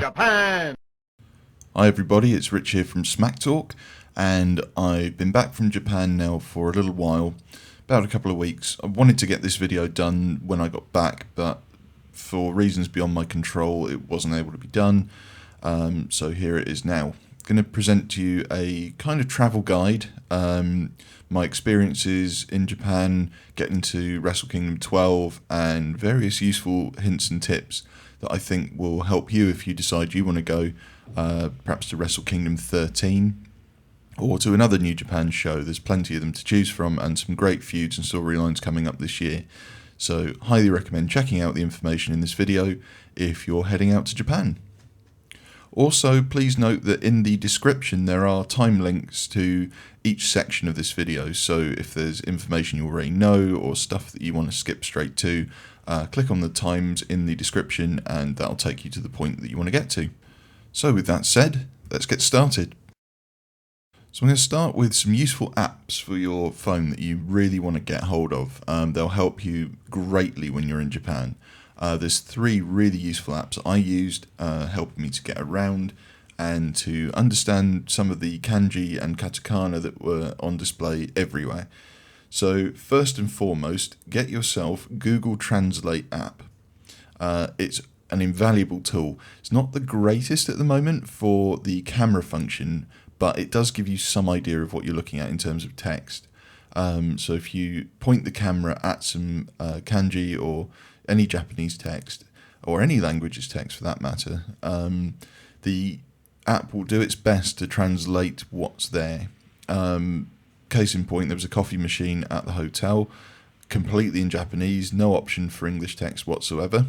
Japan! Hi everybody, it's Rich here from Smack Talk, and I've been back from Japan now for a little while, about a couple of weeks. I wanted to get this video done when I got back, but for reasons beyond my control it wasn't able to be done, so here it is now. I'm going to present to you a kind of travel guide, my experiences in Japan, getting to Wrestle Kingdom 12, and various useful hints and tips that I think will help you if you decide you want to go perhaps to Wrestle Kingdom 13 or to another New Japan show. There's plenty of them to choose from and some great feuds and storylines coming up this year. So highly recommend checking out the information in this video if you're heading out to Japan. Also, please note that in the description there are time links to each section of this video, so if there's information you already know or stuff that you want to skip straight to, click on the times in the description and that'll take you to the point that you want to get to. So with that said, let's get started. So I'm going to start with some useful apps for your phone that you really want to get hold of. They'll help you greatly when you're in Japan. There's 3 really useful apps I used, helping me to get around and to understand some of the kanji and katakana that were on display everywhere. So first and foremost, get yourself Google Translate app. It's an invaluable tool. It's not the greatest at the moment for the camera function, but it does give you some idea of what you're looking at in terms of text. So if you point the camera at some kanji or any Japanese text, or any language's text for that matter, the app will do its best to translate what's there. Case in point, there was a coffee machine at the hotel, completely in Japanese, no option for English text whatsoever.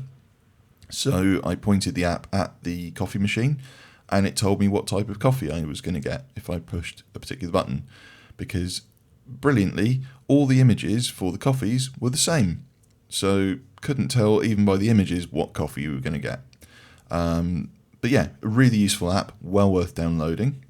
So I pointed the app at the coffee machine, and it told me what type of coffee I was going to get if I pushed a particular button, because brilliantly, all the images for the coffees were the same. So couldn't tell even by the images what coffee you were going to get. But yeah, a really useful app, well worth downloading.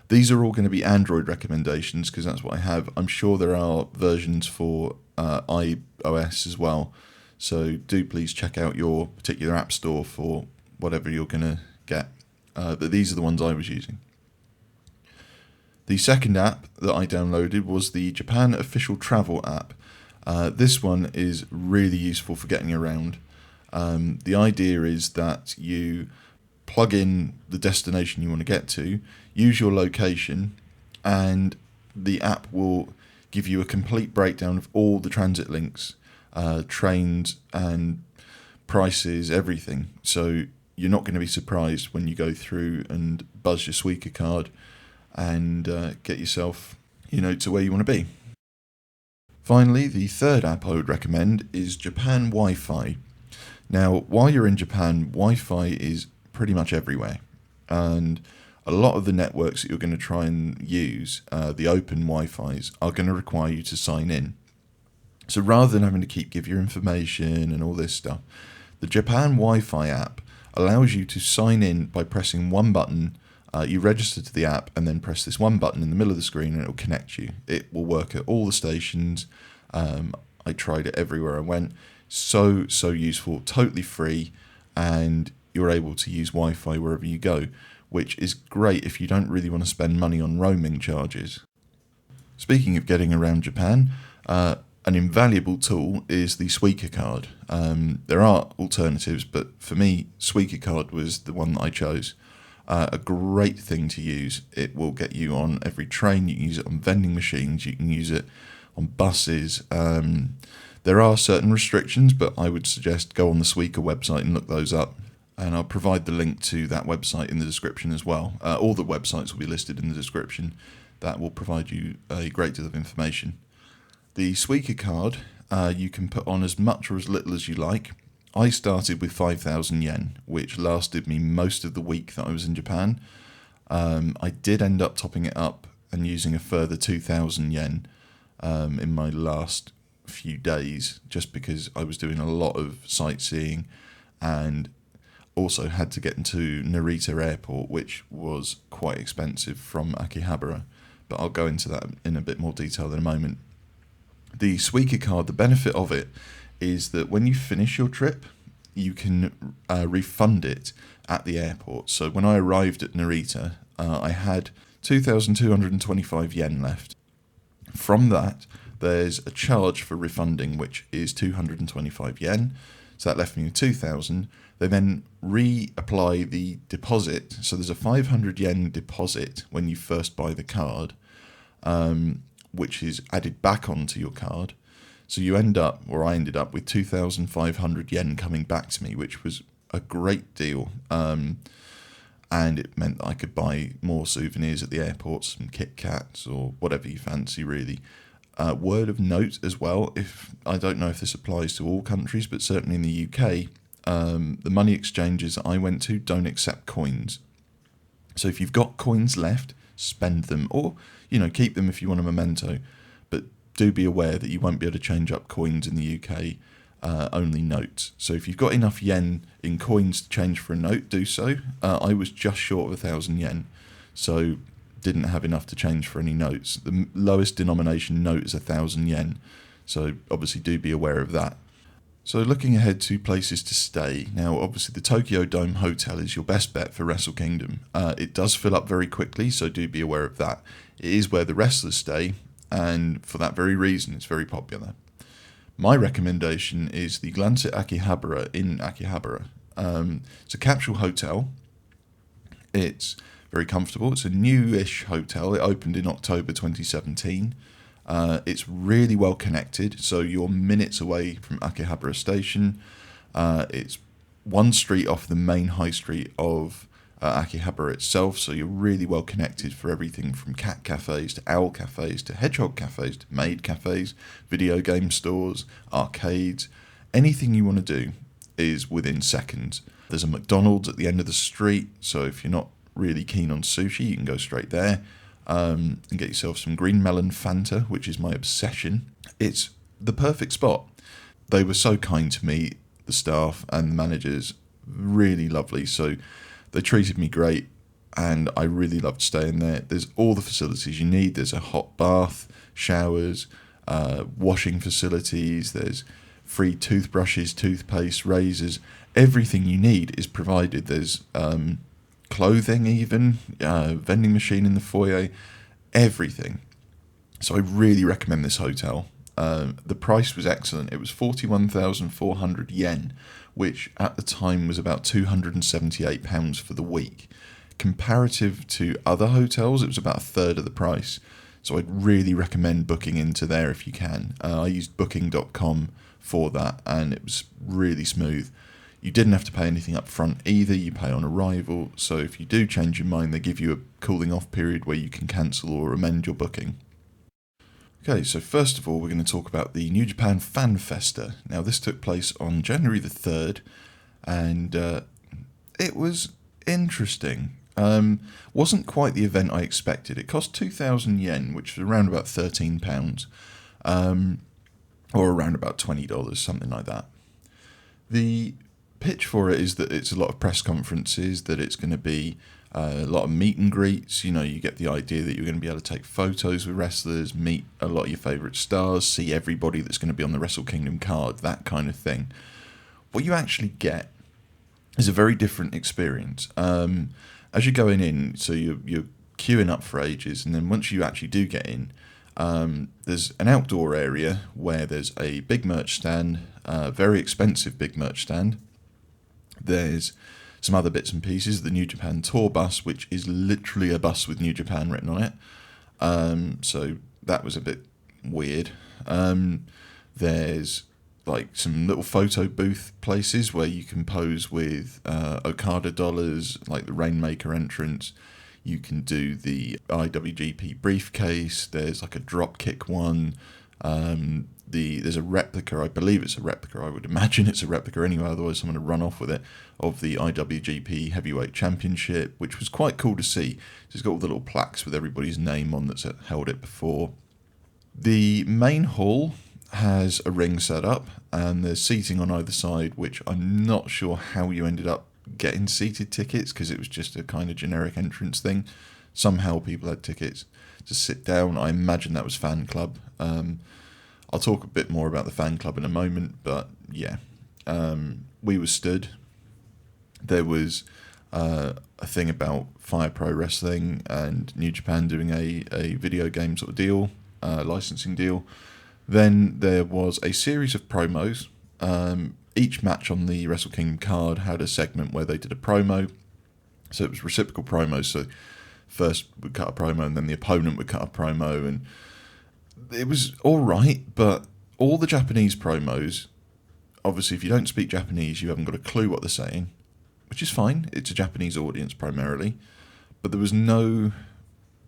These are all going to be Android recommendations because that's what I have. I'm sure there are versions for iOS as well. So do please check out your particular app store for whatever you're going to get. But these are the ones I was using. The second app that I downloaded was the Japan Official Travel app. This one is really useful for getting around. The idea is that you plug in the destination you want to get to, use your location, and the app will give you a complete breakdown of all the transit links, trains and prices, everything. So you're not going to be surprised when you go through and buzz your Suica card and get yourself, to where you want to be. Finally, the third app I would recommend is Japan Wi-Fi. Now, while you're in Japan, Wi-Fi is pretty much everywhere, and a lot of the networks that you're going to try and use, the open Wi-Fis, are going to require you to sign in. So rather than having to give your information and all this stuff, the Japan Wi-Fi app allows you to sign in by pressing one button. You register to the app and then press this one button in the middle of the screen and it will connect you. It will work at all the stations. I tried it everywhere I went. So useful, totally free, and you're able to use Wi-Fi wherever you go, which is great if you don't really want to spend money on roaming charges. Speaking of getting around Japan, an invaluable tool is the Suica Card. There are alternatives, but for me, Suica Card was the one that I chose. A great thing to use. It will get you on every train. You can use it on vending machines. You can use it on buses. There are certain restrictions, but I would suggest go on the Suica website and look those up. And I'll provide the link to that website in the description as well. All the websites will be listed in the description. That will provide you a great deal of information. The Suica Card, you can put on as much or as little as you like. I started with 5,000 yen, which lasted me most of the week that I was in Japan. I did end up topping it up and using a further 2,000 yen in my last few days, just because I was doing a lot of sightseeing and also had to get into Narita Airport, which was quite expensive from Akihabara, but I'll go into that in a bit more detail in a moment. The Suica Card, the benefit of it is that when you finish your trip, you can refund it at the airport. So when I arrived at Narita, I had 2,225 yen left. From that, there's a charge for refunding, which is 225 yen. So that left me with 2,000. They then reapply the deposit. So there's a 500 yen deposit when you first buy the card, which is added back onto your card. So you end up, or I ended up, with 2,500 yen coming back to me, which was a great deal. And it meant that I could buy more souvenirs at the airport, some Kit Kats or whatever you fancy, really. Word of note as well, if I don't know if this applies to all countries, but certainly in the UK, the money exchanges I went to don't accept coins. So if you've got coins left, spend them, or keep them if you want a memento. But do be aware that you won't be able to change up coins in the UK. Only notes. So if you've got enough yen in coins to change for a note, do so. I was just short of 1,000 yen, so didn't have enough to change for any notes. The lowest denomination note is 1,000 yen, so obviously do be aware of that. So looking ahead to places to stay, now obviously the Tokyo Dome Hotel is your best bet for Wrestle Kingdom. It does fill up very quickly, so do be aware of that. It is where the wrestlers stay, and for that very reason it's very popular. My recommendation is the Glansit Akihabara in Akihabara. It's a capsule hotel. It's very comfortable. It's a newish hotel. It opened in October 2017. It's really well connected, so you're minutes away from Akihabara Station. It's one street off the main high street of Akihabara itself, so you're really well connected for everything from cat cafes to owl cafes to hedgehog cafes to maid cafes, video game stores, arcades. Anything you want to do is within seconds. There's a McDonald's at the end of the street, so if you're not really keen on sushi, you can go straight there and get yourself some green melon Fanta, which is my obsession. It's the perfect spot. They were so kind to me, the staff and the managers, really lovely. So they treated me great, and I really loved staying there. There's all the facilities you need. There's a hot bath, showers, washing facilities. There's free toothbrushes, toothpaste, razors. Everything you need is provided. There's clothing even, vending machine in the foyer, everything. So I really recommend this hotel. The price was excellent. It was 41,400 yen, which at the time was about £278 for the week. Comparative to other hotels, it was about a third of the price. So I'd really recommend booking into there if you can. I used booking.com for that, and it was really smooth. You didn't have to pay anything up front either. You pay on arrival. So if you do change your mind, they give you a cooling off period where you can cancel or amend your booking. Okay, so first of all, we're going to talk about the New Japan Fan Festa. Now, this took place on January the 3rd, and it was interesting. Wasn't quite the event I expected. It cost 2,000 yen, which is around about £13, or around about $20, something like that. The pitch for it is that it's a lot of press conferences, that it's going to be a lot of meet and greets. You get the idea that you're going to be able to take photos with wrestlers, meet a lot of your favourite stars, see everybody that's going to be on the Wrestle Kingdom card, that kind of thing. What you actually get is a very different experience. As you're going in, so you're queuing up for ages, and then once you actually do get in, there's an outdoor area where there's a big merch stand, a very expensive big merch stand. There's some other bits and pieces, the New Japan tour bus, which is literally a bus with New Japan written on it. So that was a bit weird. There's like some little photo booth places where you can pose with Okada dollars, like the Rainmaker entrance. You can do the IWGP briefcase. There's like a dropkick one. There's a replica, I believe it's a replica, I would imagine it's a replica anyway, otherwise someone would run off with it, of the IWGP Heavyweight Championship, which was quite cool to see. It's got all the little plaques with everybody's name on that's held it before. The main hall has a ring set up, and there's seating on either side, which I'm not sure how you ended up getting seated tickets, because it was just a kind of generic entrance thing. Somehow people had tickets to sit down. I imagine that was fan club. I'll talk a bit more about the fan club in a moment, but yeah. we were stood. There was a thing about Fire Pro Wrestling and New Japan doing a video game sort of deal, licensing deal. Then there was a series of promos. Each match on the Wrestle Kingdom card had a segment where they did a promo. So it was reciprocal promos. So first would cut a promo and then the opponent would cut a promo. And it was all right, but all the Japanese promos, obviously if you don't speak Japanese, you haven't got a clue what they're saying, which is fine. It's a Japanese audience primarily. But there was no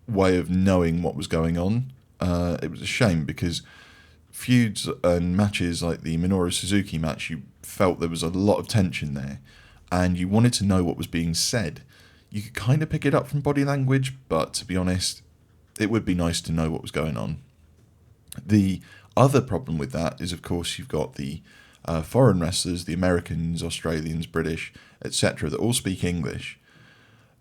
way of knowing what was going on. It was a shame because feuds and matches like the Minoru Suzuki match, you felt there was a lot of tension there and you wanted to know what was being said. You could kind of pick it up from body language, but to be honest, it would be nice to know what was going on. The other problem with that is, of course, you've got the foreign wrestlers, the Americans, Australians, British, etc., that all speak English.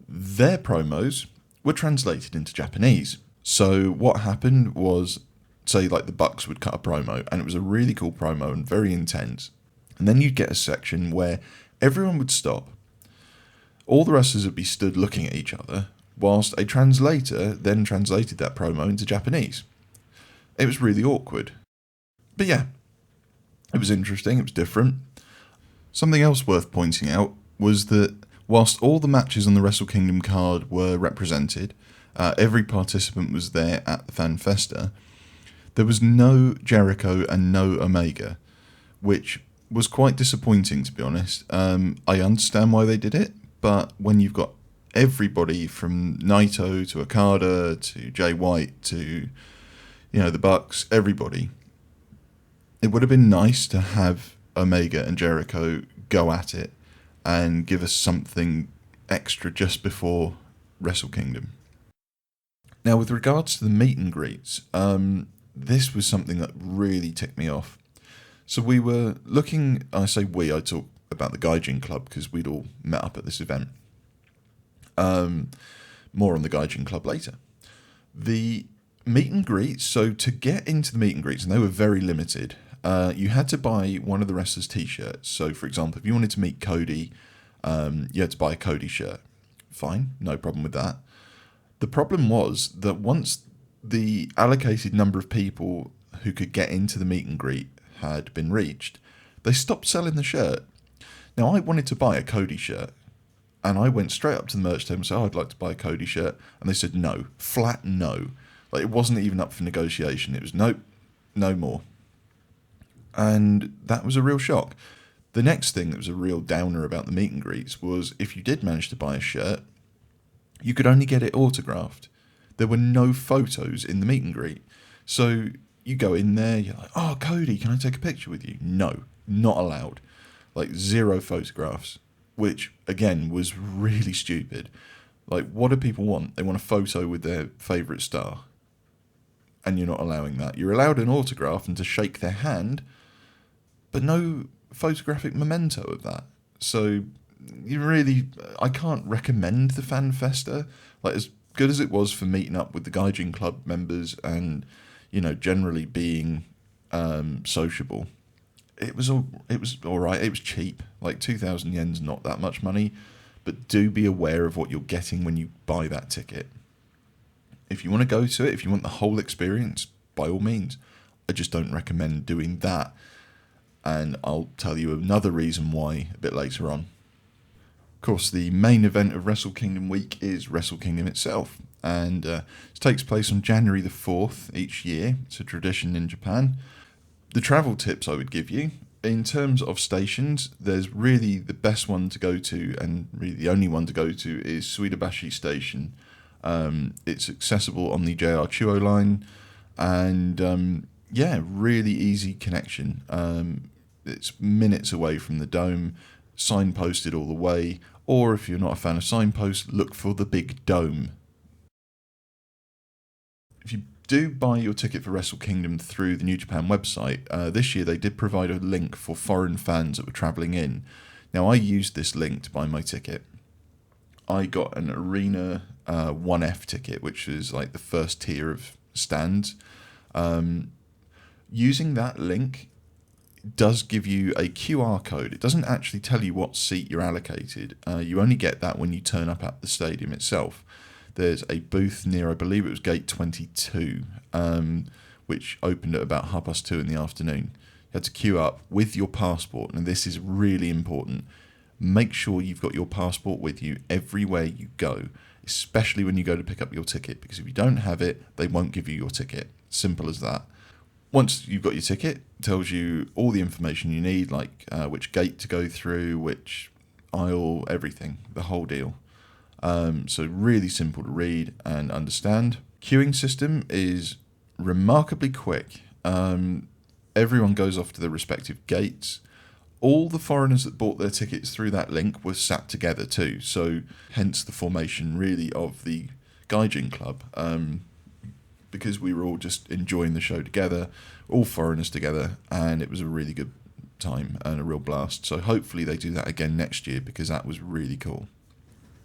Their promos were translated into Japanese. So what happened was, say, like the Bucks would cut a promo, and it was a really cool promo and very intense. And then you'd get a section where everyone would stop. All the wrestlers would be stood looking at each other, whilst a translator then translated that promo into Japanese. It was really awkward. But yeah, it was interesting, it was different. Something else worth pointing out was that whilst all the matches on the Wrestle Kingdom card were represented, every participant was there at the Fan Festa, there was no Jericho and no Omega, which was quite disappointing, to be honest. I understand why they did it, but when you've got everybody from Naito to Okada to Jay White to, the Bucks, everybody, it would have been nice to have Omega and Jericho go at it and give us something extra just before Wrestle Kingdom. Now, with regards to the meet and greets, this was something that really ticked me off. So we were looking, I talk about the Gaijin Club because we'd all met up at this event. More on the Gaijin Club later. The meet and greets, so to get into the meet and greets, and they were very limited, you had to buy one of the wrestlers' t-shirts. So, for example, if you wanted to meet Cody, you had to buy a Cody shirt. Fine, no problem with that. The problem was that once the allocated number of people who could get into the meet and greet had been reached, they stopped selling the shirt. Now, I wanted to buy a Cody shirt, and I went straight up to the merch table and said, I'd like to buy a Cody shirt. And they said no, flat no. Like, it wasn't even up for negotiation. It was nope, no more. And that was a real shock. The next thing that was a real downer about the meet and greets was if you did manage to buy a shirt, you could only get it autographed. There were no photos in the meet and greet. So you go in there, you're like, oh, Cody, can I take a picture with you? No, not allowed. Like, 0 photographs, which, again, was really stupid. Like, what do people want? They want a photo with their favourite star. And you're not allowing that. You're allowed an autograph and to shake their hand, but no photographic memento of that. So I can't recommend the Fan Festa. Like, as good as it was for meeting up with the Gaijin Club members and, generally being sociable, it was all right. It was cheap. Like, 2,000 yen's not that much money, but do be aware of what you're getting when you buy that ticket. If you want to go to it, if you want the whole experience, by all means. I just don't recommend doing that. And I'll tell you another reason why a bit later on. Of course, the main event of Wrestle Kingdom week is Wrestle Kingdom itself. And it takes place on January the 4th each year. It's a tradition in Japan. The travel tips I would give you, in terms of stations, there's really the best one to go to, and really the only one to go to, is Suidabashi Station. It's accessible on the JR Chuo line, and really easy connection. It's minutes away from the dome, signposted all the way, or if you're not a fan of signposts, look for the big dome. If you do buy your ticket for Wrestle Kingdom through the New Japan website, this year they did provide a link for foreign fans that were travelling in. Now, I used this link to buy my ticket. I got an Arena 1F ticket, which is like the first tier of stands. Using that link does give you a QR code. It doesn't actually tell you what seat you're allocated. You only get that when you turn up at the stadium itself. There's a booth near, I believe it was gate 22, which opened at about 2:30 in the afternoon. You had to queue up with your passport, and this is really important. Make sure you've got your passport with you everywhere you go, especially when you go to pick up your ticket, because if you don't have it, they won't give you your ticket. Simple as that. Once you've got your ticket, it tells you all the information you need, like which gate to go through, which aisle, everything, the whole deal. So really simple to read and understand. Queuing system is remarkably quick. Everyone goes off to their respective gates. All the foreigners that bought their tickets through that link were sat together too, so hence the formation really of the Gaijin Club, because we were all just enjoying the show together, all foreigners together, and it was a really good time and a real blast. So hopefully they do that again next year, because that was really cool.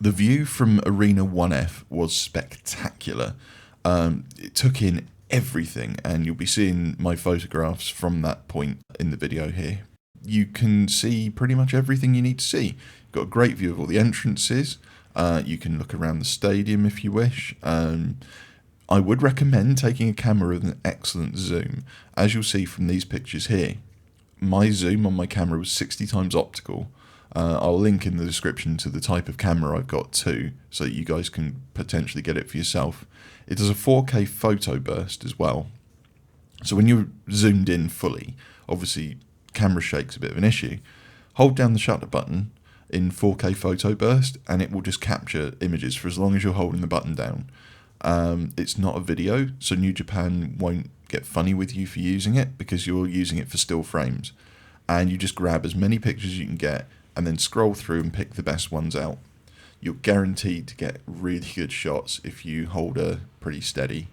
The view from Arena 1F was spectacular. It took in everything, and you'll be seeing my photographs from that point in the video here. You can see pretty much everything you need to see. You've got a great view of all the entrances. You can look around the stadium if you wish. I would recommend taking a camera with an excellent zoom. As you'll see from these pictures here, my zoom on my camera was 60 times optical. I'll link in the description to the type of camera I've got too, so that you guys can potentially get it for yourself. It does a 4K photo burst as well. So when you're zoomed in fully, obviously camera shake's a bit of an issue. Hold down the shutter button in 4K photo burst and it will just capture images for as long as you're holding the button down. It's not a video, so New Japan won't get funny with you for using it, because you're using it for still frames. And you just grab as many pictures as you can get and then scroll through and pick the best ones out. You're guaranteed to get really good shots if you hold her pretty steady.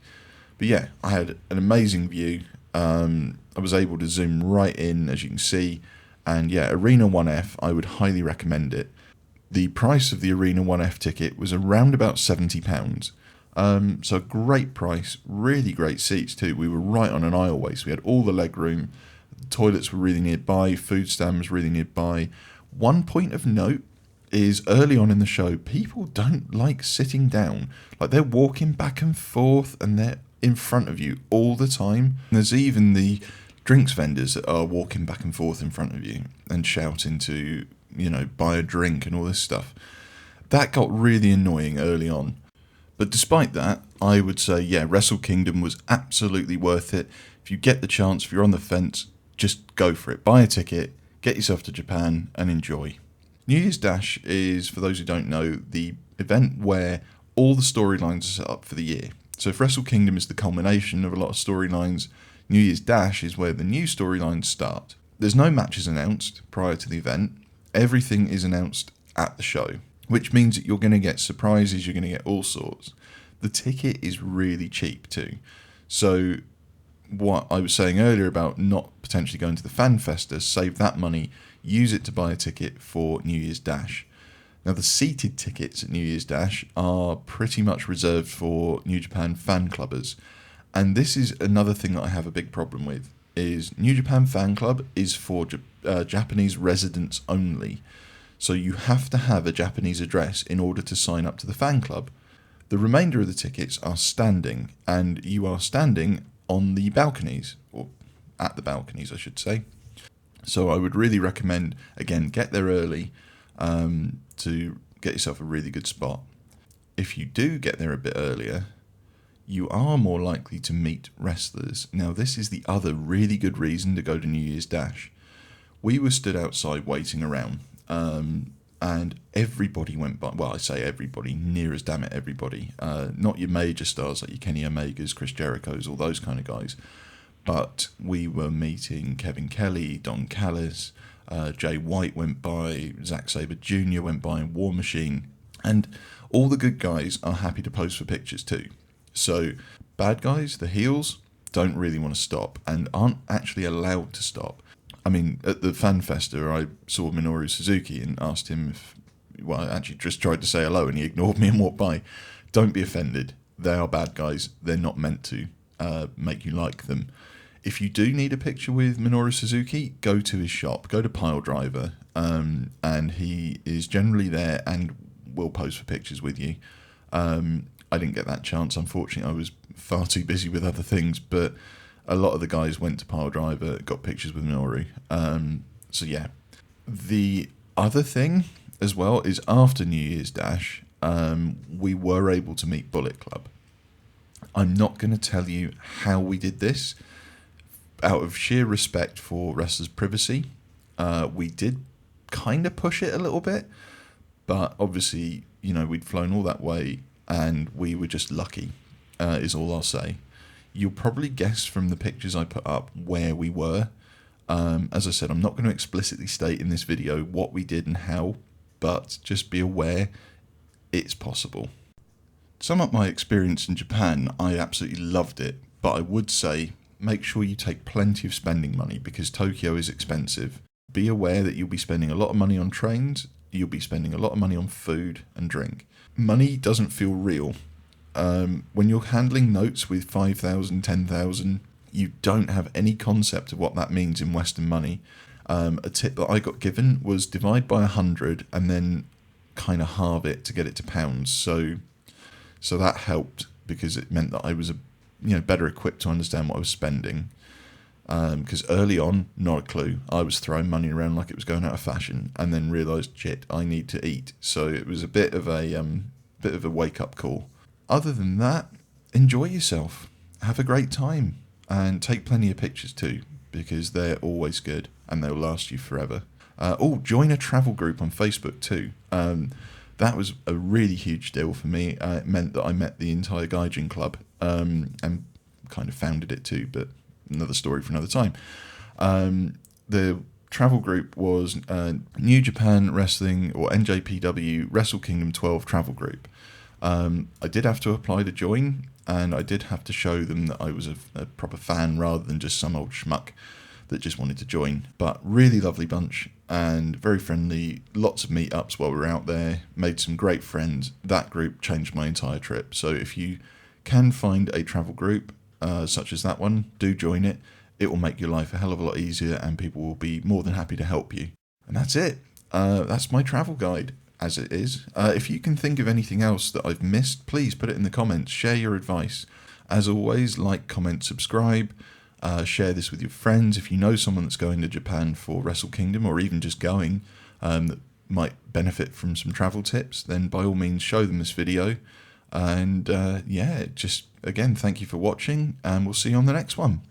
But yeah, I had an amazing view. I was able to zoom right in, as you can see. And yeah, Arena 1F, I would highly recommend it. The price of the Arena 1F ticket was around about £70. So a great price, really great seats too. We were right on an aisleway, so we had all the leg room. The toilets were really nearby, food stand was really nearby. One point of note is early on in the show, people don't like sitting down. Like, they're walking back and forth and they're in front of you all the time. And there's even the drinks vendors that are walking back and forth in front of you and shouting to, buy a drink and all this stuff. That got really annoying early on. But despite that, I would say, yeah, Wrestle Kingdom was absolutely worth it. If you get the chance, if you're on the fence, just go for it. Buy a ticket, get yourself to Japan and enjoy. New Year's Dash is, for those who don't know, the event where all the storylines are set up for the year. So if Wrestle Kingdom is the culmination of a lot of storylines, New Year's Dash is where the new storylines start. There's no matches announced prior to the event. Everything is announced at the show, which means that you're going to get surprises, you're going to get all sorts. The ticket is really cheap too. So what I was saying earlier about not potentially going to the Fan Festa, save that money, use it to buy a ticket for New Year's Dash. Now, the seated tickets at New Year's Dash are pretty much reserved for New Japan fan clubbers. And this is another thing that I have a big problem with, is New Japan Fan Club is for Japanese residents only. So you have to have a Japanese address in order to sign up to the fan club. The remainder of the tickets are standing, and you are standing on the balconies, or at the balconies, I should say. So I would really recommend, again, get there early to get yourself a really good spot. If you do get there a bit earlier, you are more likely to meet wrestlers. Now, this is the other really good reason to go to New Year's Dash. We were stood outside waiting around, and everybody went by. Well, I say everybody, near as damn it everybody. Not your major stars like your Kenny Omegas, Chris Jericho's, all those kind of guys. But we were meeting Kevin Kelly, Don Callis, Jay White went by, Zack Sabre Jr. went by, War Machine. And all the good guys are happy to pose for pictures too. So bad guys, the heels, don't really want to stop and aren't actually allowed to stop. I mean, at the Fan Festa, I saw Minoru Suzuki and asked him if, well, I actually just tried to say hello and he ignored me and walked by. Don't be offended. They are bad guys. They're not meant to make you like them. If you do need a picture with Minoru Suzuki, go to his shop, go to Piledriver, and he is generally there and will pose for pictures with you. I didn't get that chance, unfortunately. I was far too busy with other things, but a lot of the guys went to Piledriver, got pictures with Minoru. So yeah. The other thing as well is after New Year's Dash, we were able to meet Bullet Club. I'm not going to tell you how we did this. Out of sheer respect for wrestlers' privacy, we did kind of push it a little bit, but obviously, you know, we'd flown all that way and we were just lucky, is all I'll say. You'll probably guess from the pictures I put up where we were. As I said, I'm not going to explicitly state in this video what we did and how, but just be aware it's possible. To sum up my experience in Japan, I absolutely loved it, but I would say make sure you take plenty of spending money because Tokyo is expensive. Be aware that you'll be spending a lot of money on trains, you'll be spending a lot of money on food and drink. Money doesn't feel real. When you're handling notes with 5,000, 10,000, you don't have any concept of what that means in Western money. A tip that I got given was divide by 100 and then kind of halve it to get it to pounds. So that helped because it meant that I was better equipped to understand what I was spending. Because early on, not a clue. I was throwing money around like it was going out of fashion, and then realised, shit, I need to eat. So it was a bit of a wake up call. Other than that, enjoy yourself, have a great time, and take plenty of pictures too, because they're always good and they'll last you forever. Join a travel group on Facebook too. That was a really huge deal for me. It meant that I met the entire Gaijin club and kind of founded it too, but another story for another time. The travel group was New Japan Wrestling, or NJPW Wrestle Kingdom 12 travel group. I did have to apply to join, and I did have to show them that I was a proper fan rather than just some old schmuck that just wanted to join. But really lovely bunch and very friendly, lots of meetups while we were out there, made some great friends. That group changed my entire trip. So if you can find a travel group such as that one, do join it. It will make your life a hell of a lot easier and people will be more than happy to help you. And that's it. That's my travel guide, as it is. If you can think of anything else that I've missed, please put it in the comments. Share your advice. As always, like, comment, subscribe. Share this with your friends. If you know someone that's going to Japan for Wrestle Kingdom, or even just going, that might benefit from some travel tips, then by all means show them this video. And just again, thank you for watching, and we'll see you on the next one.